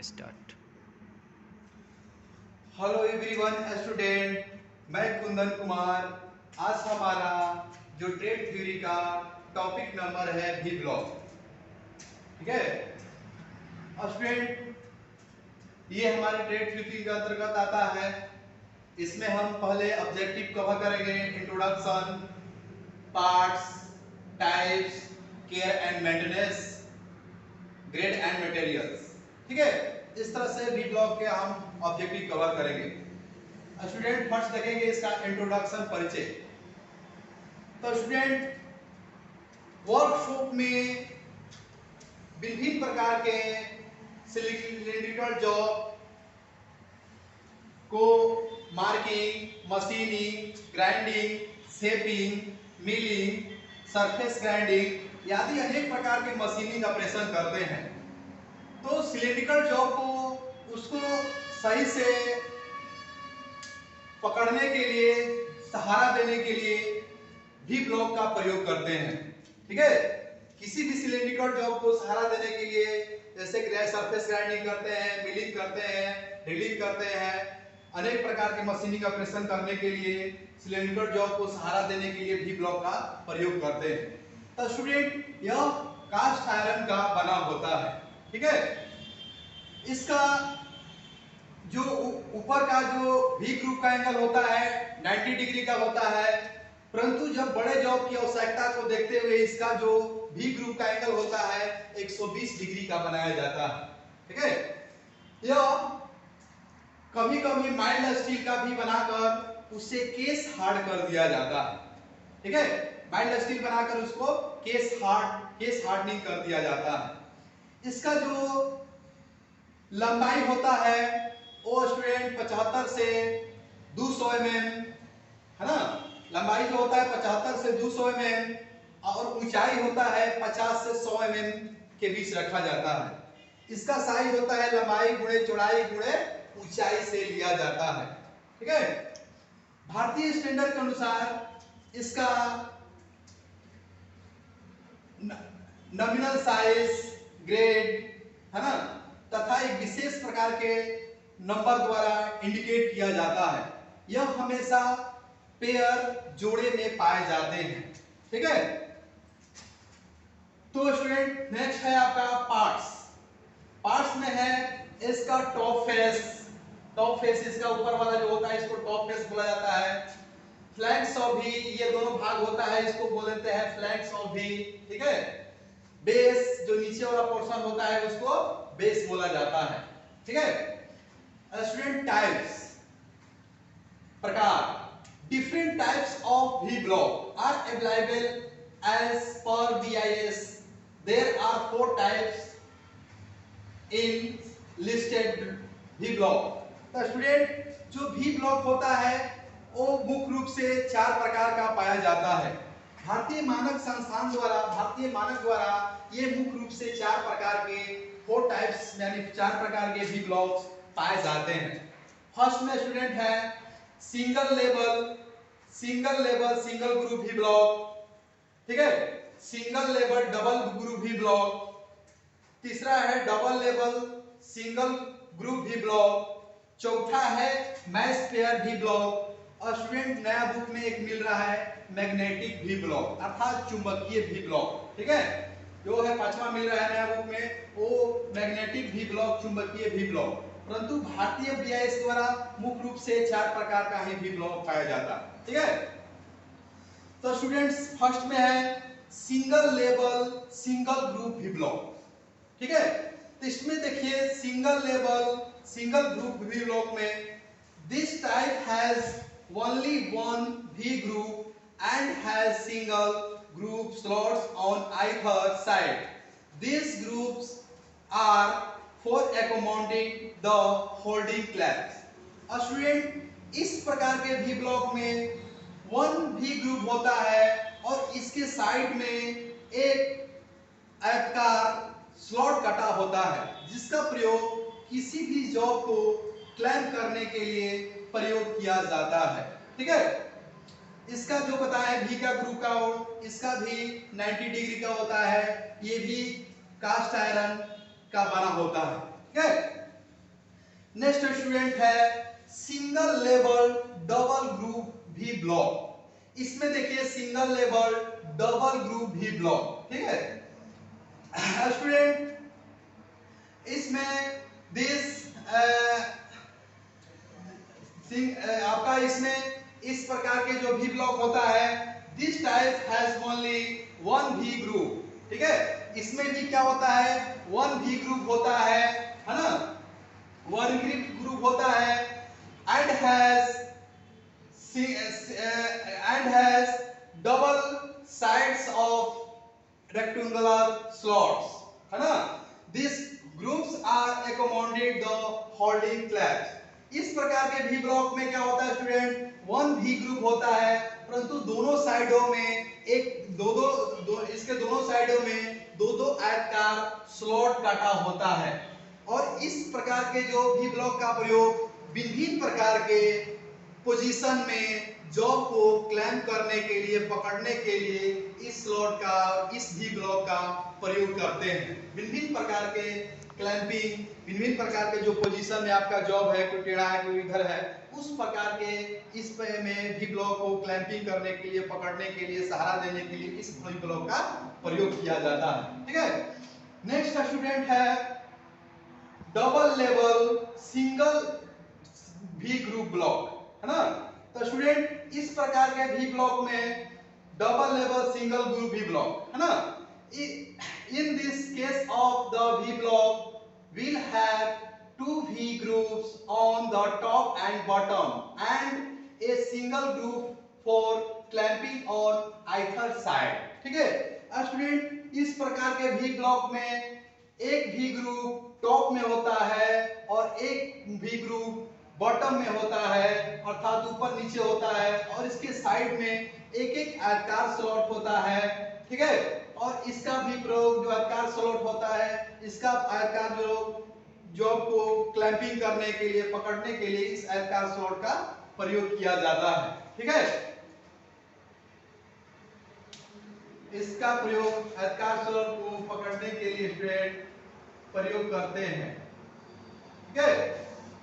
Start. Hello everyone student, मैं कुंदन कुमार। आज हमारा जो ट्रेड थ्योरी का टॉपिक नंबर है भी ब्लॉक। ठीक है स्टूडेंट, ये हमारे ट्रेड थ्योरी के अंतर्गत आता है। इसमें हम पहले ऑब्जेक्टिव कवर करेंगे, introduction, parts, types, care and maintenance, grade and materials. ठीक है, इस तरह से भी ब्लॉक के हम ऑब्जेक्टिव कवर करेंगे। स्टूडेंट फर्स्ट देखेंगे इसका इंट्रोडक्शन, परिचय। तो स्टूडेंट, वर्कशॉप में विभिन्न प्रकार के सिलिंड्रिकल जॉब को marking, machining, grinding, shaping, milling, surface grinding आदि अनेक प्रकार के मशीनिंग ऑपरेशन करते हैं। तो सिलिंड्रिकल जॉब को उसको सही से पकड़ने के लिए, सहारा देने के लिए भी ब्लॉक का प्रयोग करते हैं। ठीक है, किसी भी सिलिंड्रिकल जॉब को सहारा देने के लिए जैसे सरफेस ग्राइंडिंग करते हैं, मिलिंग करते हैं, ड्रिलिंग करते हैं, अनेक प्रकार के मशीनिंग ऑपरेशन करने के लिए सिलिंड्रिकल जॉब को सहारा देने के लिए भी ब्लॉक का प्रयोग करते हैं। तो स्टूडेंट, यह कास्ट आयरन का बना होता है। ठीक है, इसका जो ऊपर का जो भी ग्रुप का एंगल होता है 90 डिग्री का होता है, परंतु जब बड़े जॉब की आवश्यकता को देखते हुए इसका जो भी ग्रुप का एंगल होता है 120 डिग्री का बनाया जाता है। ठीक है, यह कभी कभी माइल्ड स्टील का भी बनाकर उसे केस हार्ड कर दिया जाता है। ठीक है, माइल्ड स्टील बनाकर उसको केस हार्डनिंग कर दिया जाता है। इसका जो लंबाई होता है वो स्टूडेंट 75 से 200 mm है ना। लंबाई जो होता है 75 से 200 mm और ऊंचाई होता है 50 से 100 mm के बीच रखा जाता है। इसका साइज होता है लंबाई गुणे चौड़ाई गुणे ऊंचाई से लिया जाता है। ठीक है, भारतीय स्टैंडर्ड के अनुसार इसका नॉमिनल साइज, ग्रेड है ना, तथा एक विशेष प्रकार के नंबर द्वारा इंडिकेट किया जाता है। यह हमेशा पेयर जोड़े में पाए जाते हैं। ठीक है, तो स्टूडेंट नेक्स्ट है आपका पार्ट्स। पार्ट्स में है इसका टॉप फेस। टॉप फेस इसका ऊपर वाला जो होता है इसको टॉप फेस बोला जाता है। फ्लैंक्स ऑफ भी, ये दोनों भाग होता है, इसको बोल देते हैं फ्लैंक्स ऑफ भी। ठीक है, बेस जो नीचे वाला पोर्शन होता है उसको बेस बोला जाता है। ठीक है, स्टूडेंट टाइप्स, प्रकार। Different types of V block are available as per BIS। There are 4 types in listed V block. तो स्टूडेंट, जो वी ब्लॉक होता है वो मुख्य रूप से 4 प्रकार का पाया जाता है। भारतीय मानक संस्थान द्वारा, भारतीय मानक द्वारा ये मुख्य रूप से 4 प्रकार के 4 टाइप्स यानी 4 प्रकार के वी ब्लॉक्स पाए जाते हैं। फर्स्ट में स्टूडेंट है single level single group V block. ठीक है, single level double group V block. तीसरा है double level single group V block. चौथा है मैच पेयर वी ब्लॉक। और स्टूडेंट नया बुक में एक मिल रहा है मैग्नेटिक वी ब्लॉक अर्थात चुंबकीय वी ब्लॉक। ठीक है, जो है 5वां मिल रहा है नया बुक में, वो मैग्नेटिक वी ब्लॉक, चुंबकीय वी ब्लॉक। परंतु भारतीय BIS द्वारा मुख्य रूप से 4 प्रकार का ही वी ब्लॉक पाया जाता है। ठीक है, तो स्टूडेंट्स फर्स्ट में है single level single group V block. ठीक है, तो इसमें देखिए single level single group V block में this type has only one V group and has single group slots on either side. These groups are for accommodating the holding clamps. Student, इस प्रकार के V block में 1 V group होता है और इसके side में एक आयताकार स्लॉट कटा होता है जिसका प्रयोग किसी भी जॉब को क्लैंप करने के लिए प्रयोग किया जाता है। ठीक है, इसका जो बताया भी का ग्रुप का हो, इसका भी 90 डिग्री का होता है, ये भी कास्ट आयरन का बना होता है। ठीक है, नेक्स्ट स्टूडेंट है सिंगल लेवल डबल ग्रुप भी ब्लॉक। इसमें देखिए सिंगल लेवल डबल ग्रुप भी ब्लॉक, ठीक है स्टूडेंट। इसमें आपका इसमें इस प्रकार के जो भी ब्लॉक होता है, this type has only one भी ग्रुप, ठीक है। इसमें भी क्या होता है, वन भी ग्रुप होता है ना, वन ग्रुप होता है and has double sides of rectangular slots, है ना। This groups are accommodate the holding clamps. इस प्रकार के भी ब्लॉक में क्या होता है स्टूडेंट, वन भी ग्रुप होता है, परंतु दोनों साइडों में इसके दोनों साइडों में दो आयताकार स्लॉट काटा होता है। और इस प्रकार के जो भी ब्लॉक का प्रयोग विभिन्न प्रकार के पोजीशन में जॉब को क्लैंप करने के लिए, पकड़ने के लिए इस स्लॉट का, इस भी ब्लॉक का प्रयोग करते हैं। विभिन्न प्रकार के क्लैंपिंग, विभिन्न प्रकार के जो पोजीशन में आपका जॉब है, कोई टेढ़ा है कोई इधर है, उस प्रकार के इस पे में भी ब्लॉक को क्लैंपिंग करने के लिए, पकड़ने के लिए, सहारा देने के लिए इस ब्लॉक का प्रयोग किया जाता है, ठीक है। नेक्स्ट स्टूडेंट है डबल लेवल सिंगल भी ग्रुप ब्लॉक, है ना। तो स्टूडेंट इस प्रकार के भी ब्लॉक में डबल लेवल सिंगल ग्रुप भी ब्लॉक, है ना। In this case of the V block will have two V groups on the top and bottom and a single group for clamping on either side, ठीक है student. इस प्रकार के V block में एक V ग्रुप टॉप में होता है और एक V ग्रुप बॉटम में होता है, अर्थात ऊपर नीचे होता है, और इसके साइड में एक एक आयताकार स्लॉट होता है, ठीक है। और इसका भी प्रयोग जो आयताकार स्लॉट होता है, इसका आयताकार जो जॉब को क्लैंपिंग करने के लिए, पकड़ने के लिए इस आयताकार स्लॉट का प्रयोग किया जाता है, ठीक है। इसका प्रयोग आयताकार स्लॉट को पकड़ने के लिए स्टूडेंट प्रयोग करते हैं, ठीक है।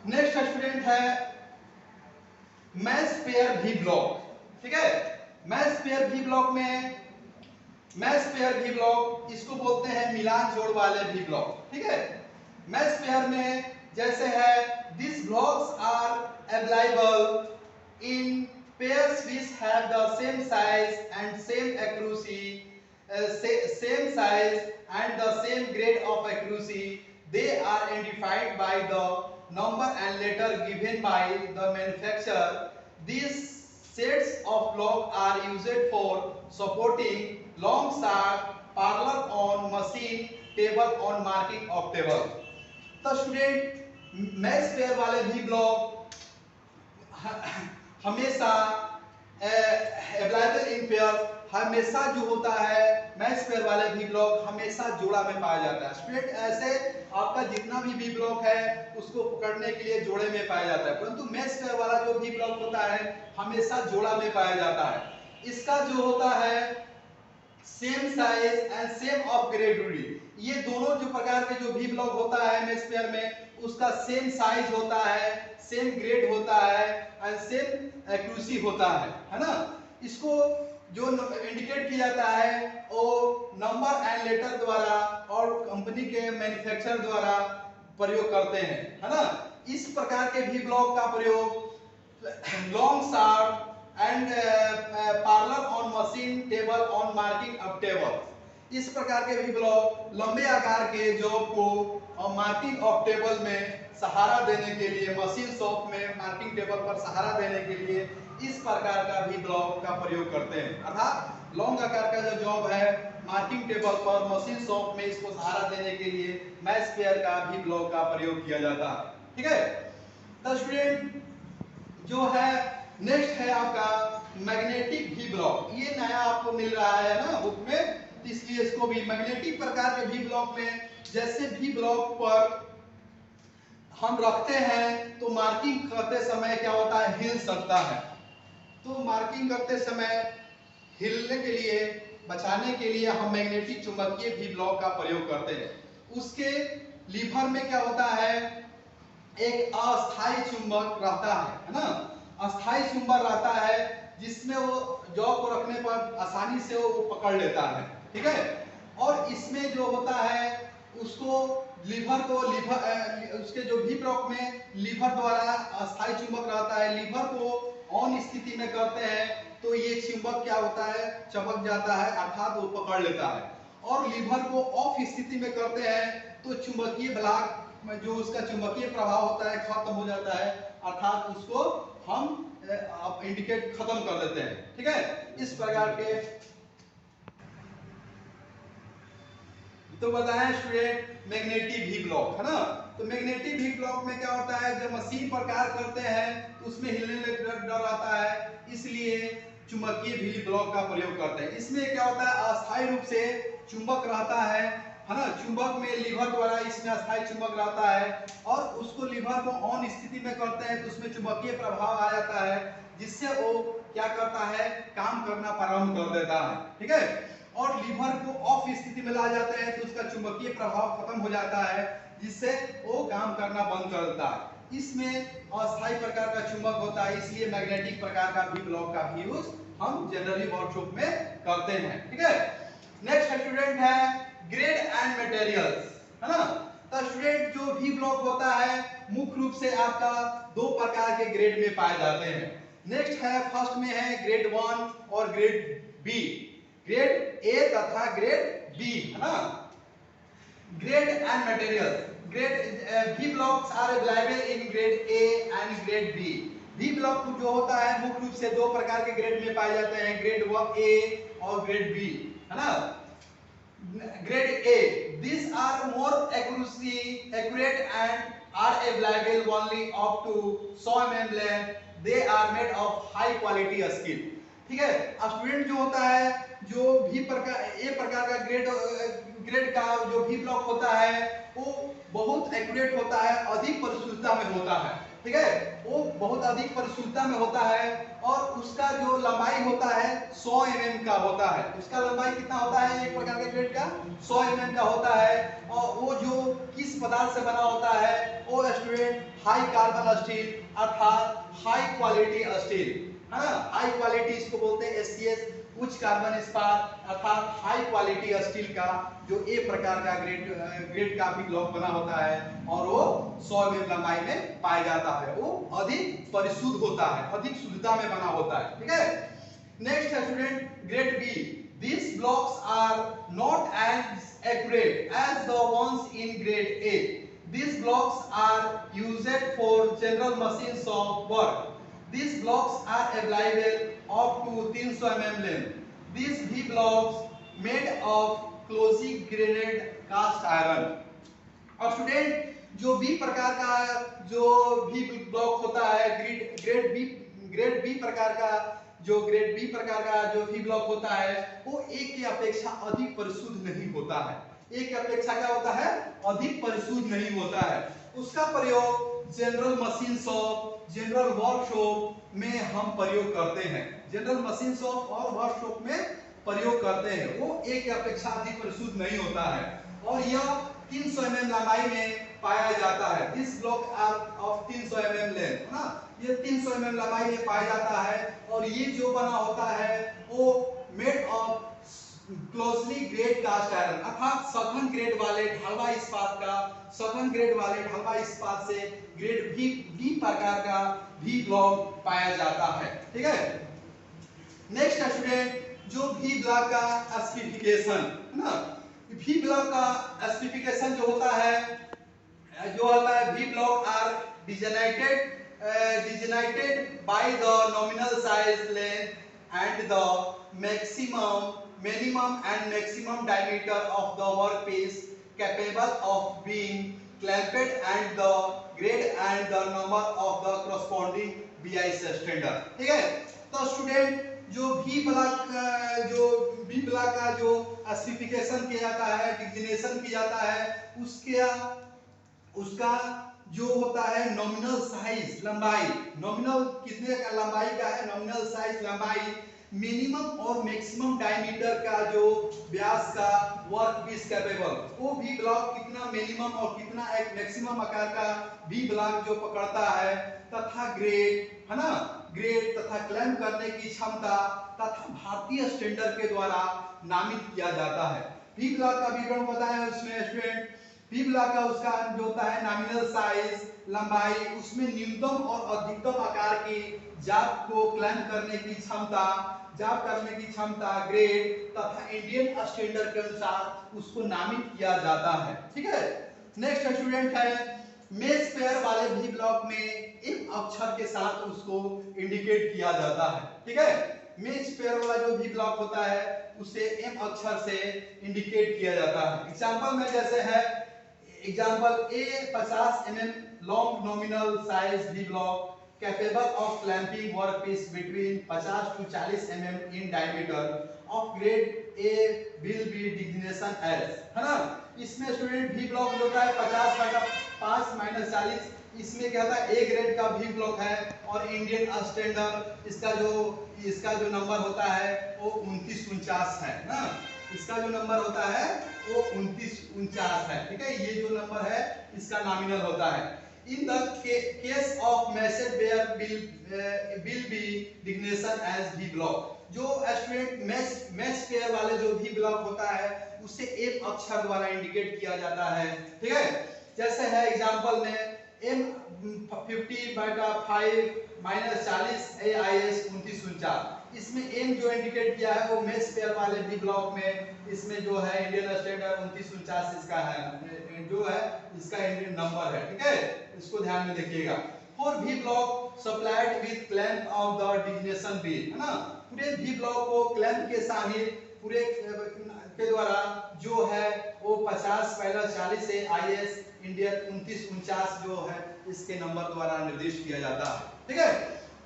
नेक्स्ट स्टूडेंट है मैच पेयर भी ब्लॉक, ठीक है। मैच पेयर भी ब्लॉक में, मैच पेयर भी ब्लॉक इसको बोलते हैं मिलान जोड़ वाले भी ब्लॉक, ठीक है। मैच पेयर में जैसे है this blocks are available in pairs which have the same size and same accuracy, same size and the same grade of accuracy. They are identified by the number and letter given by the manufacturer. These sets of blocks are used for supporting long shaft, parallel on machine, table on marking of table. तो student match pair वाले भी block हमेशा available in pair, हमेशा जो होता है match pair वाले भी ब्लॉक हमेशा जोड़ा में पाया जाता है। स्टूडेंट ऐसे आपका जितना भी ब्लॉक है उसको पकड़ने के लिए जोड़े में पाया जाता है, परंतु मैच पेयर वाला जो भी ब्लॉक होता है हमेशा जोड़ा में पाया जाता है। इसका जो होता है same size and same of grade, ये दोनों जो प्रकार के जो भी ब्लॉक होता है मैच पेयर में उसका सेम साइज होता है, सेम ग्रेड होता है एंड सेम एक्यूरेसी होता है ना। इसको जो इंडिकेट किया जाता है वो नंबर एंड लेटर द्वारा और कंपनी के मैन्युफैक्चरर द्वारा प्रयोग करते हैं, है ना। इस प्रकार के भी ब्लॉक का प्रयोग long shaft and parallel on machine, table on marking of table, इस प्रकार के भी ब्लॉक लंबे आकार के जॉब को मार्किंग ऑफ टेबल में सहारा देने के लिए, मशीन शॉप में मार्किंग टेबल पर सहारा देने के लिए इस प्रकार का भी ब्लॉक का प्रयोग करते हैं। अर्थात लॉन्ग आकार का जो जॉब है मार्किंग टेबल पर, मशीन शॉप में इसको सहारा देने के लिए मैच पेयर का भी ब्लॉक का प्रयोग किया जाता है, ठीक है। तो स्टूडेंट जो है नेक्स्ट है आपका मैग्नेटिक भी ब्लॉक। ये नया आपको मिल रहा है ना बुक में, इसलिए इसको भी मैग्नेटिक प्रकार के भी ब्लॉक में जैसे भी ब्लॉक पर हम रखते हैं तो मार्किंग करते समय क्या होता है, हिल सकता है। तो मार्किंग करते समय हिलने के लिए, बचाने के लिए हम मैग्नेटिक चुंबकीय भी ब्लॉक का प्रयोग करते हैं। उसके लीवर में क्या होता है, एक अस्थायी चुंबक रहता है ना, अस्थायी चुंबक रहता है जिसमें वो जॉ को रखने पर आसानी से वो पकड़ लेता है, ठीक है। और इसमें जो होता है उसको लीवर को उसके जो भी ब्लॉक में लीवर द्वारा अस्थायी चुंबक रहता है, लीवर को ऑन स्थिति में करते हैं तो ये चुंबक क्या होता है, चमक जाता है अर्थात वो पकड़ लेता है। और लीवर को ऑफ स्थिति में करते हैं तो चुंबकीय ब्लॉक में जो उसका चुंबकीय प्रभाव होता है खत्म हो जाता है, अर्थात उसको हम इंडिकेट खत्म कर देते हैं, ठीक है। इस प्रकार के तो बताएं स्टूडेंट मैग्नेटिक भी ब्लॉक है ना। तो मैग्नेटिक भी ब्लॉक में क्या होता है, जब मशीन पर कार्य करते हैं तो उसमें हिलने का डर रहता है, इसलिए चुंबकीय भी ब्लॉक का प्रयोग करते हैं। इसमें क्या होता है, अस्थायी रूप से चुंबक रहता है ना, चुंबक में लीवर द्वारा इसमें अस्थायी चुंबक रहता है और उसको लीवर को ऑन स्थिति में करते हैं तो उसमें चुंबकीय प्रभाव आ जाता है जिससे वो क्या करता है, काम करना प्रारंभ कर देता है, ठीक है। और लीवर को ऑफ स्थिति में ला जाते हैं तो उसका चुंबकीय प्रभाव खत्म हो जाता है जिससे वो काम करना बंद कर देता है। इसमें अस्थायी प्रकार का चुंबक होता है, इसलिए मैग्नेटिक प्रकार का भी ब्लॉक का भी यूज हम जनरली वर्कशॉप में करते हैं, ठीक है। नेक्स्ट स्टूडेंट है ग्रेड एंड मटेरियल्स, है ना। तो स्टूडेंट जो भी ब्लॉक होता है मुख्य रूप से आपका दो प्रकार के ग्रेड में पाए जाते हैं। नेक्स्ट है फर्स्ट में है ग्रेड 1 और ग्रेड बी, ग्रेड ए तथा ग्रेड बी, है ना। Grade and material, grade B blocks are available in grade A and grade B. B block जो होता है मुख्य रूप से दो प्रकार के ग्रेड में पाए जाते हैं, ग्रेड 1 ए और ग्रेड बी, है ना। Grade A, these are more accurate and are available only up to 100 mm length. They are made of high quality steel, ठीक है। स्टूडेंट जो होता है जो भी प्रकार ए प्रकार का ग्रेड का जो भी ब्लॉक होता है वो बहुत एक्यूरेट होता है, अधिक परिशुद्धता में होता है, ठीक है। वो बहुत अधिक परिशुद्धता में होता है और उसका जो लंबाई होता है 100 mm का होता है। उसका लंबाई कितना होता है एक प्रकार के ग्रेड का 100 mm का होता है। और वो जो किस पदार्थ से बना होता है वो स्टूडेंट हाई कार्बन स्टील अर्थात हाई क्वालिटी स्टील, है ना। हाई क्वालिटी इसको बोलते हैं एससीएस, उच्च कार्बन इस्पात अर्थात हाई क्वालिटी स्टील का जो ए प्रकार का ग्रेड का भी ब्लॉक बना होता है और वो 100 mm लंबाई में पाया जाता है, वो अधिक परिशुद्ध होता है, अधिक शुद्धता में बना होता है, ठीक है। नेक्स्ट है student grade B, these blocks are not as accurate as the ones in grade A. These blocks are used for general machines of work. These blocks are available up to 300 mm length. These V blocks made of closely graded cast iron. और student जो B प्रकार का जो भी block होता है grade B प्रकार का जो ग्रेड बी प्रकार का जो भी ब्लॉक होता है वो ए की अपेक्षा अधिक परिशुद्ध नहीं होता है। ए की अपेक्षा क्या होता है, अधिक परिशुद्ध नहीं होता है। उसका प्रयोग general machine shop, general workshop में हम प्रयोग करते हैं, जनरल मशीन शॉप और वर्कशॉप में प्रयोग करते हैं। वो ए की अपेक्षा अधिक परिशुद्ध नहीं होता है और यह 300 mm लंबाई में पाया जाता है। This block are of 300 mm length, है ना। ये 300 mm लंबाई में पाया जाता है और ये जो बना होता है वो made of closely grade cast iron अर्थात सघन ग्रेड वाले ढलवा इस्पात का, सघन ग्रेड वाले ढलवा इस्पात से ग्रेड बी प्रकार का भी ब्लॉक पाया जाता है, ठीक है। नेक्स्ट स्टूडेंट जो भी ब्लॉक का स्पेसिफिकेशन, है ना। V ब्लॉक का स्पेसिफिकेशन जो होता है V block are designated by the nominal size length and the minimum and maximum diameter of the workpiece capable of being clamped and the grade and the number of the corresponding BIS standard, ठीक है। तो student जो भी block का जो specification किया जाता है, डिजिग्नेशन किया जाता है, उसका जो होता है नॉमिनल साइज लंबाई, नॉमिनल कितने का लंबाई का है, नॉमिनल साइज लंबाई, मिनिमम और मैक्सिमम डायमीटर का जो व्यास का वर्क पीस कैपेबल, वो भी ब्लॉक कितना मिनिमम और कितना एक मैक्सिमम आकार का भी ब्लॉक जो पकड़ता है, तथा ग्रेड है ना, ग्रेड तथा क्लैंप करने की क्षमता तथा भारतीय स्टैंडर्ड के द्वारा नामित किया जाता है। भी ब्लॉक का विवरण बताएं उसमें स्टूडेंट। भी ब्लॉक का उसका जो होता है नॉमिनल साइज, लंबाई, उसमें न्यूनतम और अधिकतम आकार की जाप को क्लैंप करने की क्षमता, जाप करने की क्षमता, ग्रेड तथा इंडियन स्टैंडर्ड के अनुसार उसको नामित किया जाता है। ठीक है। नेक्स्ट स्टूडेंट है मेष पेयर वाले भी ब्लॉक में एक अक्षर के साथ उसको इंडिकेट किया जाता है। ठीक है। मेष पेयर वाला जो भी ब्लॉक होता है उसे एम अक्षर से इंडिकेट किया जाता है। एग्जांपल में जैसे है एग्जांपल ए 50 mm लॉन्ग नॉमिनल साइज भी block capable of clamping workpiece between 50 to 40 mm in diameter of grade A will be designation as, है ना। इसमें स्टूडेंट भी ब्लॉक होता है 50 का 5 - 40, इसमें क्या होता है ए ग्रेड का भी ब्लॉक है और इंडियन स्टैंडर्ड इसका जो नंबर होता है वो 2949 है ना। इसका जो नंबर होता है वो 2949 है। ठीक है। ये जो नंबर है इसका नॉमिनल होता है। In the case of mesh pair will be designation as V block। जो स्टूडेंट mesh pair वाले जो V block होता है उसे एक अक्षर द्वारा इंडिकेट किया जाता है। ठीक है। जैसे है एग्जांपल में M 50/5 - 40 AIS 2949, इसमें M जो इंडिकेट किया है वो मेष पेयर वाले भी ब्लॉक में इसमें जो है इंडियन स्टैंडर्ड 2949 इसका है, जो है इसका इंडियन नंबर है। ठीक है। इसको ध्यान में देखिएगा। फॉर भी block supplied with clamp of the designation B, है ना। पूरे भी ब्लॉक को क्लैंप के सहित पूरे के द्वारा जो है वो 50 - 40 से IS इंडियन 2949 जो है इसके नंबर द्वारा निर्दिष्ट किया जाता है। ठीक है।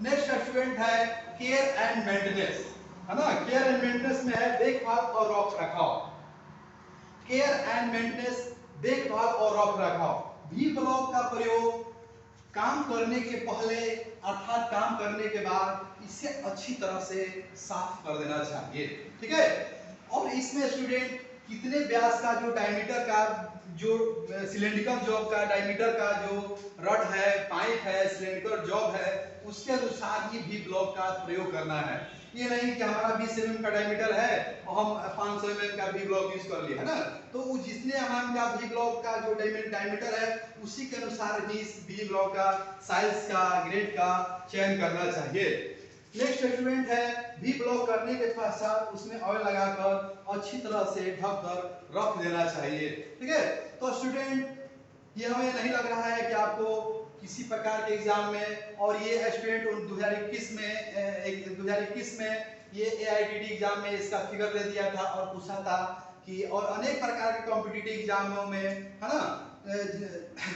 नेक्स्ट स्टूडेंट है केयर एंड मेंटेनेंस, है ना। केयर एंड मेंटेनेंस में है देखभाल और रख रखाव। केयर एंड मेंटेनेंस देखभाल और रख रखाव। भी ब्लॉक का प्रयोग काम करने के पहले अर्थात काम करने के बाद इसे अच्छी तरह से साफ कर देना चाहिए। ठीक है। और इसमें स्टूडेंट कितने व्यास का जो डायमीटर का जो सिलेंड्रिकल जॉब का डायमीटर का जो रड है, पाइप है, सिलेंड्रिकल जॉब है, उसके अनुसार ही भी ब्लॉक का प्रयोग करना है। ये नहीं कि हमारा 20 mm का डायमीटर है और हम 500 mm का भी ब्लॉक यूज कर लिए, है ना। तो वो जितने mm का भी ब्लॉक का जो डायमीटर है उसी के अनुसार ही इस भी ब्लॉक का साइज का ग्रेड का चयन करना चाहिए। नेक्स्ट स्टूडेंट है भी ब्लॉक करने के पश्चात उसमें ऑयल लगाकर अच्छी तरह से ढक कर रख देना चाहिए। ठीक है। तो स्टूडेंट ये हमें नहीं लग रहा है कि आपको किसी प्रकार के एग्जाम में, और ये स्टूडेंट 2021 में ये AITT एग्जाम में इसका फिगर दे दिया था और पूछा था कि और अनेक प्रकार के कॉम्पिटिटिव एग्जामों में, है ना,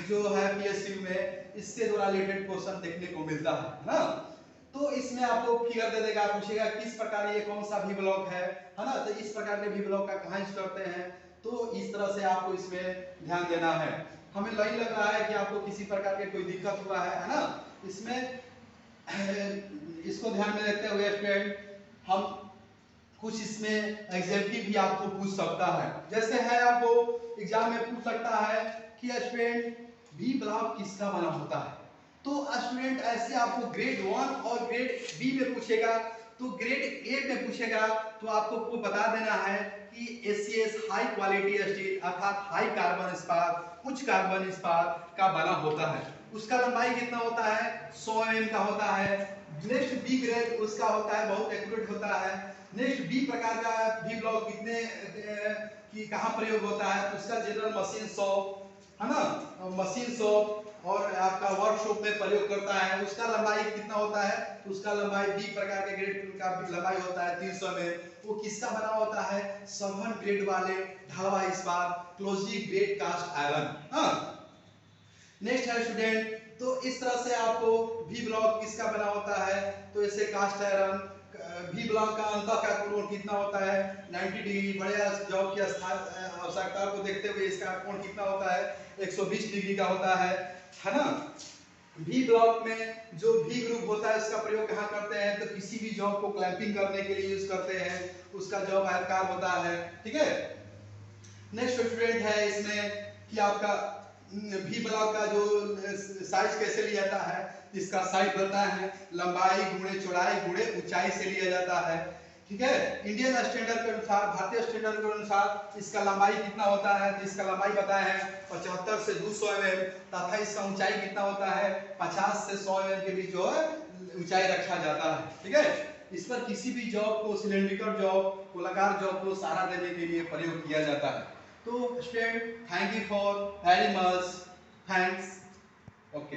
जो है PSU में इससे रिलेटेड क्वेश्चन देखने को मिलता है ना। तो इसमें आपको फिगर दे देगा, पूछेगा किस प्रकार ये कौन सा भी ब्लॉक है ना। तो इस प्रकार के भी ब्लॉक का कहाँ यूज करते हैं, तो इस तरह से आपको इसमें ध्यान देना है। हमें नहीं लग रहा है कि आपको किसी प्रकार के कोई दिक्कत हुआ है ना। इसमें इसको ध्यान में रखते हुए स्टूडेंट हम कुछ इसमें एग्जाम्पल भी आपको पूछ सकता है। जैसे है आपको एग्जाम में पूछ सकता है कि स्टूडेंट भी ब्लॉक किसका बना होता है। तो स्टूडेंट ऐसे आपको ग्रेड 1 और ग्रेड बी में पूछेगा, तो ग्रेड ए में पूछेगा तो आपको बता देना है कि ACS हाई क्वालिटी स्टील अर्थात हाई कार्बन इस्पात, उच्च कार्बन इस्पात का बना होता है। उसका लंबाई कितना होता है 100 mm का होता है। नेक्स्ट बी ग्रेड उसका होता है बहुत एक्यूरेट होता है। नेक्स्ट बी प्रकार का भी ब्लॉक कितने की कहाँ प्रयोग होता है, उसका जनरल मशीन शॉप, है ना, मशीन शॉप और आपका वर्कशॉप में प्रयोग करता है। उसका लंबाई कितना होता है, उसका लंबाई बी प्रकार के ग्रेड का लंबाई होता है 300 में। वो किसका बना होता है 7 ग्रेड वाले ढलवा इस्पात क्लोजी ग्रेड कास्ट आयरन। हाँ। नेक्स्ट है स्टूडेंट, तो इस तरह से आपको भी ब्लॉक किसका बना होता है, तो ऐसे कास्ट आयरन भी ब्लॉक का अंतर का कोण कितना होता है 90 डिग्री। बड़े जॉब की आवश्यकता को देखते हुए इसका कोण कितना होता है 120 डिग्री का होता है ना। भी ब्लॉक में जो भी ग्रुप होता है उसका प्रयोग कहाँ करते हैं, तो किसी भी जॉब को क्लैंपिंग करने के लिए यूज करते हैं, उसका जॉब आयताकार होता है। ठीक है, नेक्स्ट स्टूडेंट है इसमें कि आपका भी ब्लॉक का जो साइज कैसे लिया जाता है, इसका साइज बताता है लंबाई गुणे चौड़ाई गुणे ऊंचाई से लिया जाता है। ठीक है, इंडियन स्टैंडर्ड के अनुसार, भारतीय स्टैंडर्ड के अनुसार इसका लंबाई कितना होता है, तो इसका लंबाई बताया है 75 से 200 mm तथा इसका ऊंचाई कितना होता है 50 से 100 mm के बीच जो है ऊंचाई रखा जाता है। ठीक है, इस पर किसी भी जॉब को, सिलेंड्रिकल जॉब, गोलाकार जॉब को सहारा देने के लिए प्रयोग किया जाता है। तो student, thank you for very much, thanks. Okay.